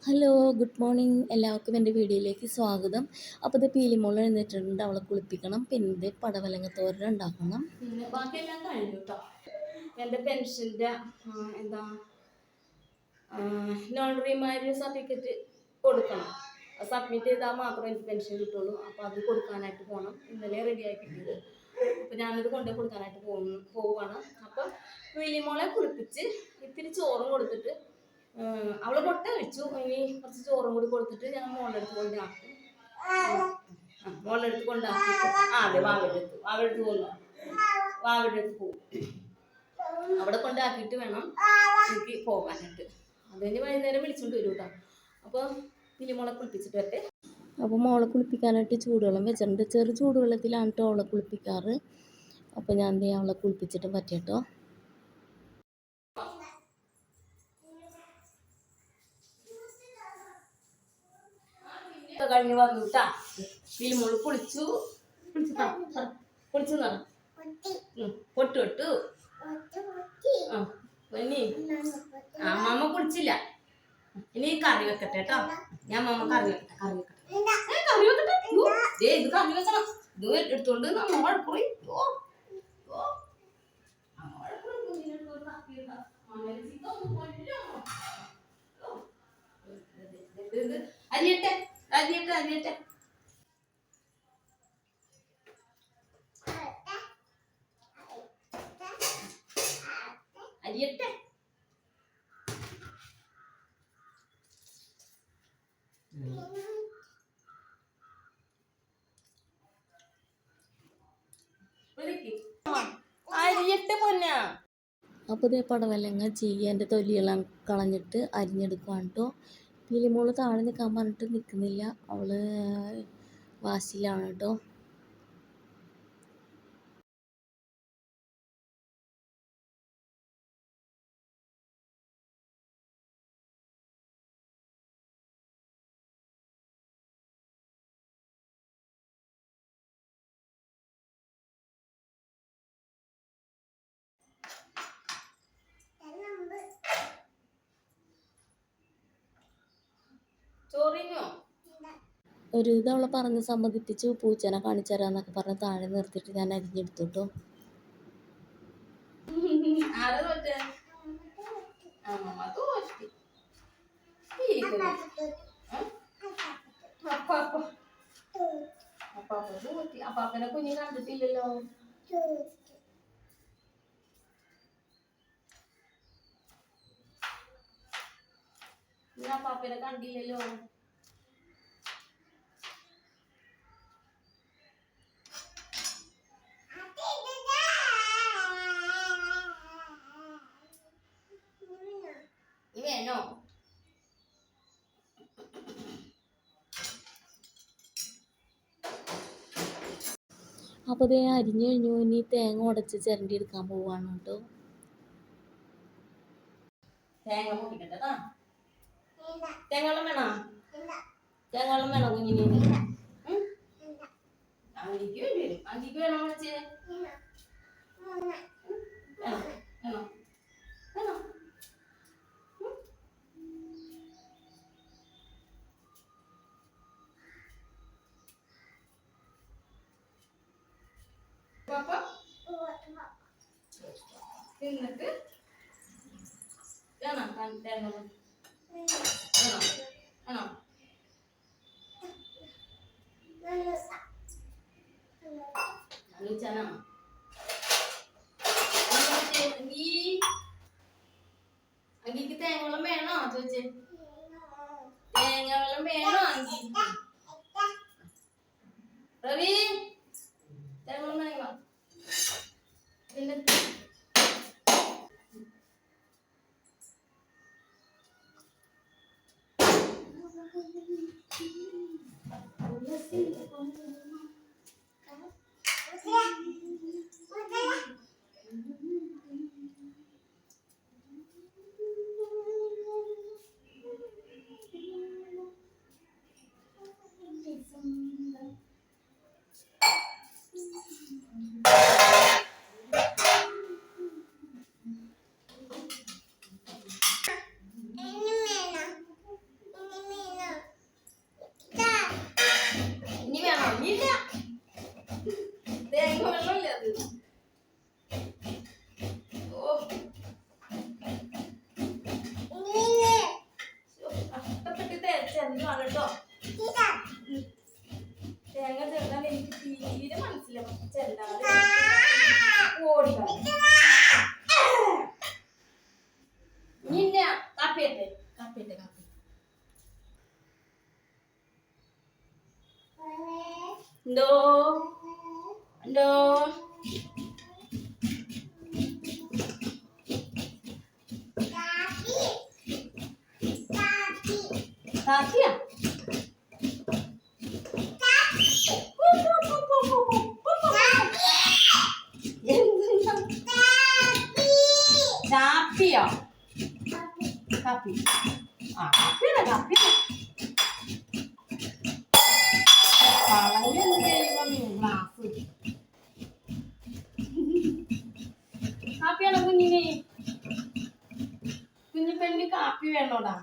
Hello, good morning. എല്ലാവർക്കും എൻ്റെ വീഡിയോയിലേക്ക് സ്വാഗതം. അപ്പോൾ ഇത് പീലിമോൾ എഴുന്നേറ്റിട്ടുണ്ട്, അവളെ കുളിപ്പിക്കണം. പിന്നെ ഇത് പടവലങ്ങ തോരൻ ഉണ്ടാക്കണം. പിന്നെ ബാക്കിയെല്ലാം കഴിഞ്ഞു കേട്ടോ. എൻ്റെ പെൻഷൻ്റെ എന്താ ലോണ്ടറിമാര് സർട്ടിഫിക്കറ്റ് കൊടുക്കണം. സബ്മിറ്റ് ചെയ്താൽ മാത്രമേ എനിക്ക് പെൻഷൻ കിട്ടുള്ളൂ. അപ്പോൾ അത് കൊടുക്കാനായിട്ട് പോകണം. ഇന്നലെ റെഡിയായി കിട്ടിയത്. അപ്പോൾ ഞാനത് കൊണ്ടുപോയി കൊടുക്കാനായിട്ട് പോവുകയാണ്. അപ്പോൾ പീലിമോളെ കുളിപ്പിച്ച് ഇത്തിരി ചോറും കൊടുത്തിട്ട് അവള് മുട്ട വെച്ചു. ഇനി കുറച്ച് ചോറും കൂടി കൊടുത്തിട്ട് ഞാൻ മോളുടെ അടുത്ത് കൊണ്ടാക്കും. മോളുടെ അടുത്ത് കൊണ്ടാക്കിയിട്ട് അതെ വാവെടുത്ത് പോകുന്നു. വാവയുടെ അടുത്ത് പോകും. അവിടെ കൊണ്ടാക്കിയിട്ട് വേണം എനിക്ക് പോകാനായിട്ട്. അതിന് വൈകുന്നേരം വിളിച്ചോണ്ട് വരും കേട്ടോ. അപ്പോൾ പിലിമോളെ കുളിപ്പിച്ചിട്ട് വരട്ടെ. അപ്പോൾ മോളെ കുളിപ്പിക്കാനായിട്ട് ചൂടുവെള്ളം വെച്ചിട്ടുണ്ട്. ചെറു ചൂടുവെള്ളത്തിലാണ് കേട്ടോ അവളെ കുളിപ്പിക്കാറ്. അപ്പോൾ ഞാൻ അവളെ കുളിപ്പിച്ചിട്ട് പറ്റേട്ടോ. കഴിഞ്ഞ് വന്നു കേട്ടാ. പിലിമോള് കുളിച്ചു പൊട്ടു ഇനി മാമ കുളിച്ചില്ല. ഇനി കറി വെക്കട്ടെ കേട്ടോ. ഞാൻ മാമ കറി വെക്കട്ടെ. ഇത് കറി വെക്കണം. ഇത് എടുത്തോണ്ട് നമ്മ വഴക്കുറി. അരിയട്ടെ അരിയട്ടെ അരിയട്ടെ അരിയട്ടെ. അരിയട്ടെ പൊന്ന. അപ്പോൾ ഇതേ പടവലങ്ങ ചീയൻ്റെ തൊലിയെല്ലാം കളഞ്ഞിട്ട് അരിഞ്ഞെടുക്കുകയാണ് കേട്ടോ. പീലിമോള് താഴെ നിൽക്കാൻ പറഞ്ഞിട്ട് നിൽക്കുന്നില്ല. അവള് വാശിയിലാണ് കേട്ടോ. ഒരു ഇത് അവളെ പറഞ്ഞ് സമ്മതിപ്പിച്ചു. പൂച്ചനെ കാണിച്ചു തരാന്നൊക്കെ പറഞ്ഞ് താഴെ നിർത്തിയിട്ട് ഞാൻ അരിഞ്ഞെടുത്തു കേട്ടോ. അപ്പാപ്പനെ കുഞ്ഞി കണ്ടിട്ടില്ലല്ലോ. അപ്പാപ്പനെ കണ്ടില്ലല്ലോ. വേണോ? അപ്പോൾ ഇതേ അരിഞ്ഞു കഴിഞ്ഞു. ഇനി തേങ്ങ ഉടച്ച് ചിരണ്ടി എടുക്കാൻ പോവാണ് കേട്ടോ. തേങ്ങ പൊട്ടിക്കട്ടെ. തേങ്ങവെള്ളം വേണോ? തേങ്ങവെള്ളം വേണോ കുഞ്ഞിന്? അങ്കിക്ക് വേണ്ടി വരും. അങ്കിക്ക് വേണോ വെച്ചേ? വേണോ വേണോ വേണോ? പാപ്പ തിന്നിട്ട് വേണോ? തേങ്ങ വേണോ വേണോ? അങ്കിക്ക് തേങ്ങവെള്ളം വേണോ ചോദിച്ചേ? തേങ്ങവെള്ളം വേണോ അങ്കി? റവി തേങ്ങവെള്ളം വേണോ? പിന്നെ ചെറുതാണ് കേട്ടോ. തേങ്ങ ചെറുതാണ്, എനിക്ക് തീരെ മനസ്സിലാവും. ചെറുതാണ് ഓടിക്കണം. നിന്നെ കാപ്പിയട്ടെ കാപ്പിയട്ടെ കാപ്പി എന്തോ എന്തോ കാപ്പിയാ കാപ്പിയോ കാപ്പി ആ കാപ്പിയല്ല കാപ്പിയല്ല കളഞ്ഞെന്ത് ചെയ്യുമ്പോ ഗ്ലാസ് കാപ്പിയാണോ കുഞ്ഞിനെ? കുഞ്ഞു പെണ്ണിന് കാപ്പി വേണോടാ?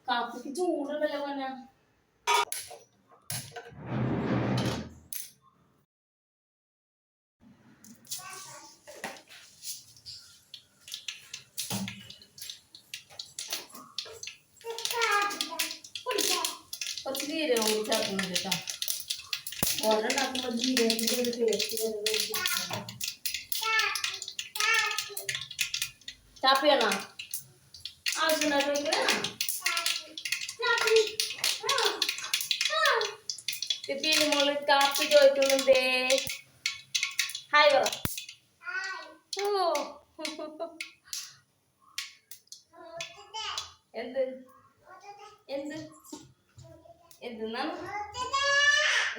കാപ്പിക്ക് ചൂടുണ്ടല്ലോ മോനെ. കുറച്ച് ജീരകം കൂടി ചേർക്കുന്നുണ്ട് കേട്ടോ. ഓരോ ഉണ്ടാക്കുമ്പോൾ ജീരകത്തിന്റെ ഒരു ടേസ്റ്റ് വരുന്നത്. കാപ്പി വേണോ? ആവശ്യമുണ്ടായിട്ട് വയ്ക്കണേ. പിന്നെ മോള് കാപ്പി ചോദിക്കുന്നുണ്ടേ. ഹായ് പറ. ഓ എന്ത് എന്ത് എന്തെന്നാണ്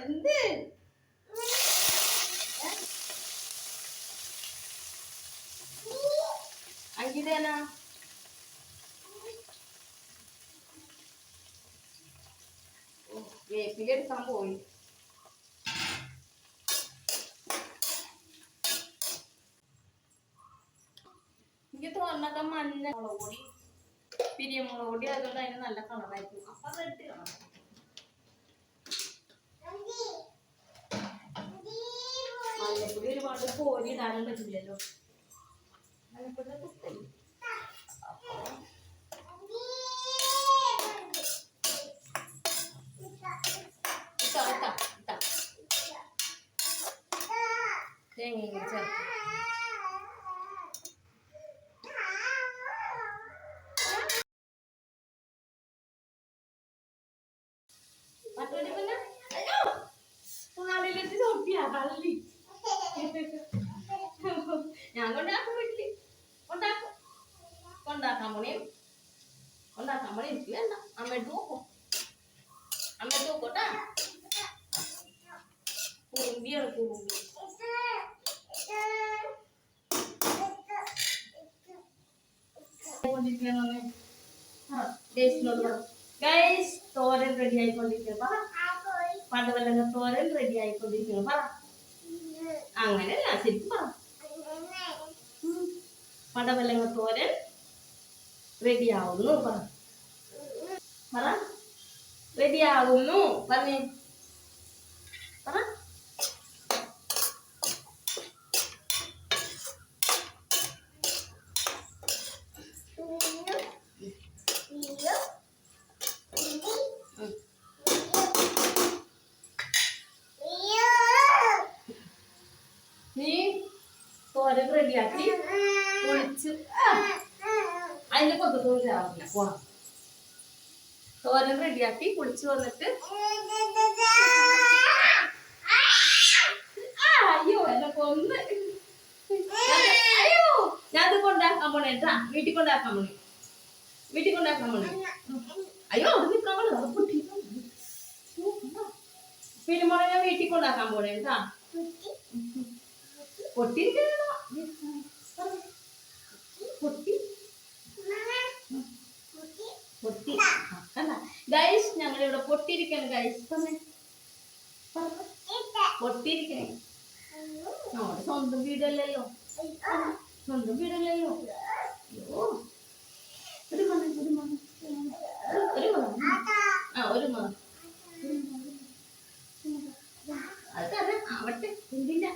എന്ത് അങ്കിതേനാ വേപ്പില എടുക്കാൻ പോയി. എനിക്ക് തോന്നൊക്കെ മഞ്ഞ മുളക് പൊടി പിരിയമുളക് പൊടി അതുകൊണ്ട് അതിന് നല്ല കളറായിരിക്കും. അപ്പൊ റെഡ് കളർ മഞ്ഞപ്പൊടി ഒരുപാട് കോരി ഇടാനും പറ്റില്ലല്ലോ. മഞ്ഞപ്പൊടി കുത്തല് തേങ്ങ ചേർത്ത് ഞാൻ കൊണ്ടാക്കും വീട്ടില് കൊണ്ടാക്കും കൊണ്ടാക്കാൻ മണി എനിക്ക് വേണ്ട. അമ്മയിട്ട് നോക്കും അമ്മയിട്ട് നോക്കോട്ടാ. കുറുമ്പിയാണ് കുറുമ്പി. തോരൻ റെഡി ആയിക്കൊണ്ടിരിക്കുന്നു. പടവലങ്ങ തോരൻ റെഡി ആയിക്കൊണ്ടിരിക്കുന്നു. പറ അങ്ങനെയല്ല ശരിക്കും പറ. പടവലങ്ങ തോരൻ റെഡിയാവുന്നു. പറ പറ റെഡിയാവുന്നു പറഞ്ഞേ പറ. നീ തോരൻ റെഡിയാക്കി പൊളിച്ച് അതിന്റെ കൊത്തൊന്നും ചേർന്നില്ല പോണം. തോരൻ റെഡിയാക്കി കുളിച്ച് വന്നിട്ട് അയ്യോ എന്നെ കൊന്ന്. അയ്യോ ഞാനത് കൊണ്ടാക്കാൻ പോണേട്ടാ. വീട്ടിൽ കൊണ്ടാക്കാൻ പോണേ. അയ്യോ അത് നിൽക്കാൻ പോണേ. അത് പൊട്ടി പിന്നെ മോളെ ഞാൻ വീട്ടിൽ കൊണ്ടാക്കാൻ പോണേട്ടാ. പൊട്ടിയിരിക്കണോ പൊട്ടി പൊട്ടി ഗൈസ് ഞങ്ങളിവിടെ പൊട്ടിയിരിക്കണം ഗൈസ്. പൊട്ടിയിരിക്കണേ. നമ്മുടെ സ്വന്തം വീടല്ലല്ലോ. അയ്യോ ഒരു മണം അത് ആവട്ടെ എന്തില്ല.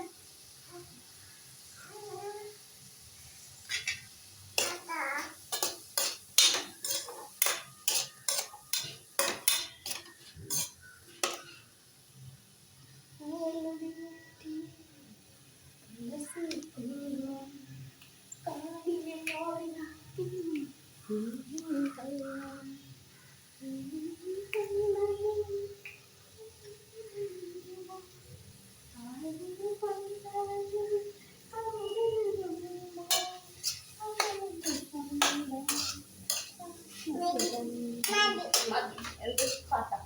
എന്ത് പാട്ടാ?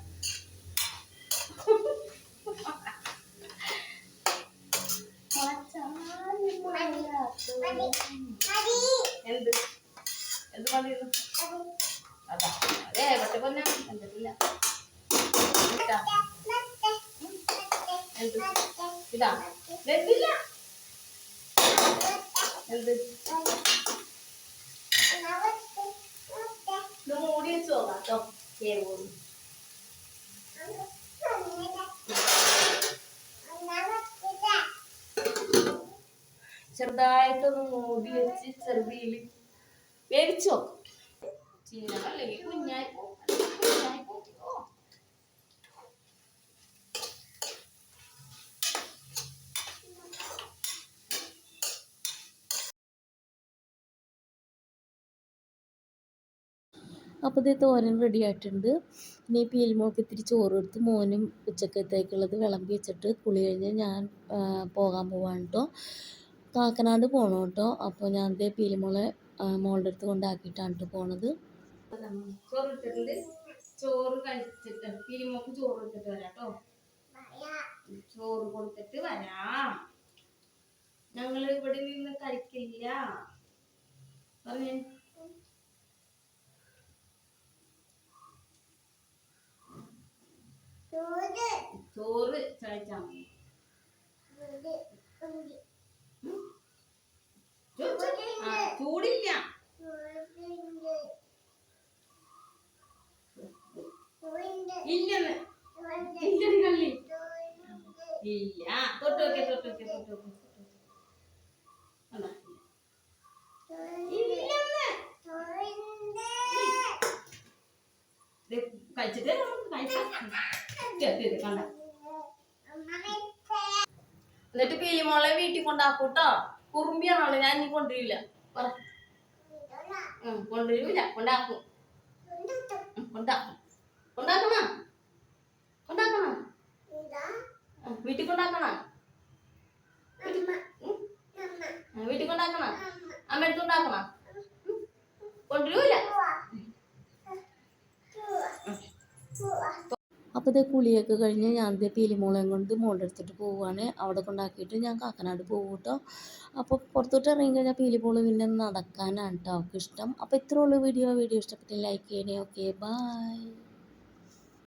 എന്ത് എന്ത് മതിയെന്ന്? അതാ അതെ പക്ഷെ പൊന്നെ എന്തില്ല എന്ത് ഇതാ എന്തില്ല എന്ത് ഇത് മൂടി വെച്ച് നോക്കാം കേട്ടോ. കേറി പോകുന്നു. ചെറുതായിട്ടൊന്ന് മൂടി വെച്ച് ചെറുതിയിൽ വേവിച്ചോ. ചീന അല്ലെങ്കിൽ കുഞ്ഞായി പോകും. അപ്പോൾ ഇത് തോരൻ റെഡി ആയിട്ടുണ്ട്. ഇനി പീലിമോൾക്ക് ഇത്തിരി ചോറ് എടുത്ത് മോനും ഉച്ചക്കത്തേക്കുള്ളത് വിളമ്പി വെച്ചിട്ട് കുളി കഴിഞ്ഞ് ഞാൻ പോകാൻ പോവാണ് കേട്ടോ. കാക്കനാട് പോകണം കേട്ടോ. അപ്പോൾ ഞാൻ ദേ പീലിമോളെ മോളുടെ അടുത്ത് കൊണ്ടാക്കിയിട്ടാണ് കേട്ടോ പോണത്. ചോറ് എടുത്തിട്ടുണ്ട്. ചോറ് കഴിച്ചിട്ട് പീലിമോക്ക് ചോറ് എടുത്തിട്ട് വരാം കേട്ടോ. ചോറ് കൊടുത്തിട്ട് വരാം. ഞങ്ങൾ ഇവിടെ നിന്ന് കഴിക്കില്ല പറഞ്ഞേ. ചോറ് കഴിച്ചാ മതി. ചൂടില്ല. ഇല്ലെന്ന് ഇല്ലടി കള്ളി ഇല്ല. തൊട്ടോക്കെ ഇല്ലെന്ന് കഴിച്ചിട്ട് കണ്ട. എന്നിട്ട് പീലിമോളെ വീട്ടിൽ കൊണ്ടാക്കൂട്ടോ. കുറുമ്പിയാണല്ലോ. ഞാൻ ഇനി കൊണ്ടുവരില്ല. കൊണ്ടുവരില്ല. കൊണ്ടാക്കും. കൊണ്ടാക്കണ വീട്ടിൽ കൊണ്ടാക്കണ. വീട്ടിൽ കൊണ്ടാക്കണ. അമ്മ എടുത്തുണ്ടാക്കണ. കൊണ്ടുവരൂല. അപ്പോൾ ഇത് കുളിയൊക്കെ കഴിഞ്ഞ് ഞാൻ ദേ പീലിമോളെയും കൊണ്ട് മോളുടെ അടുത്തിട്ട് പോവുകയാണ്. അവിടെ കൊണ്ടാക്കിയിട്ട് ഞാൻ കാക്കനാട് പോകും കേട്ടോ. അപ്പോൾ പുറത്തോട്ട് ഇറങ്ങി കഴിഞ്ഞാൽ പീലിമോള് പിന്നെ നടക്കാനാണ് കേട്ടോ അവൾക്ക് ഇഷ്ടം. അപ്പോൾ ഇത്രേ ഉള്ളൂ വീഡിയോ ഇഷ്ടപ്പെട്ട് ലൈക്ക് ചെയ്യണേ. Okay bye.